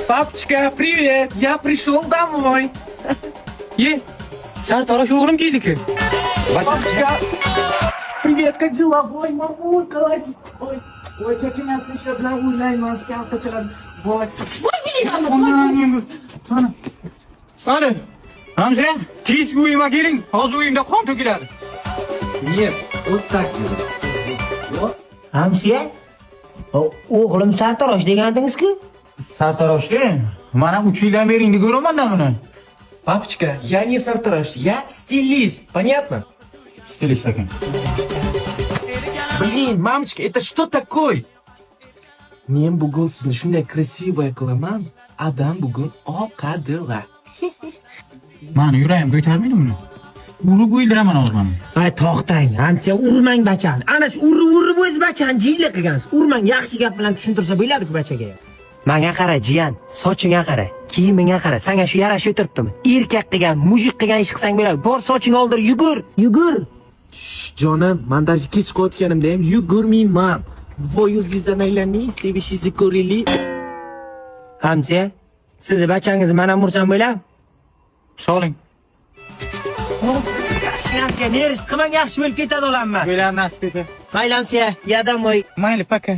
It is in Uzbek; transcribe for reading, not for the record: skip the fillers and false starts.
Папочка, привет! Я пришел домой. Sartarosh o'g'lim keldi-ku. Папочка, привет, как дела? Ой, мамулька лазит. Ой, тетя Настя еще одна уйнayman, скалпачаlar. Voy. Qani? Hamza, tez uyima keling. Hozir uyimda qon to'kiladi. Нет, вот так. Hamsiya? O'g'lim sartarosh degandingiz-ku? Sartaroshga mana 3 yildan beri endi ko'raman-da buni. Папочка, я не сартараш, я стилист, понятно? Stilist ekan. Блин, мамочка, это что такое? Men bugun sizni shunday krasivaya qilaman, adam bugun oqadilar. Mani yuragim ko'tarmaydi buni. Urib o'ldiraman hozir mana. Ay, to'xtang. Hamsiya, urmang bachani. Ana shu urib o'z bachani jiyli qilgansiz. Urmang, yaxshi gap bilan tushuntirsa bo'ladi-ku bachaga. Menga qara, jiyan. Sochingga qara, kiyimingga qara. Senga shu yarashib o'tiribdimi? Erkak qilgan, mujik qilgan ish qilsang bo'ladi. Bor sochingni oldir, yugur. Jonim, men даже kech chiqayotganimda ham yugurmayman. Voy, o'zingizdan aylanning, sevishingizni ko'raylik. Hamsiya, sizni bachangizni men ham ursam bo'ladi? Soling. Hamsiya, nerish qilmang, yaxshi bo'lib ketadi olamman. Bo'ladi nasib etsa. Mayli Hamsiya, ya домой. Mayli, paka.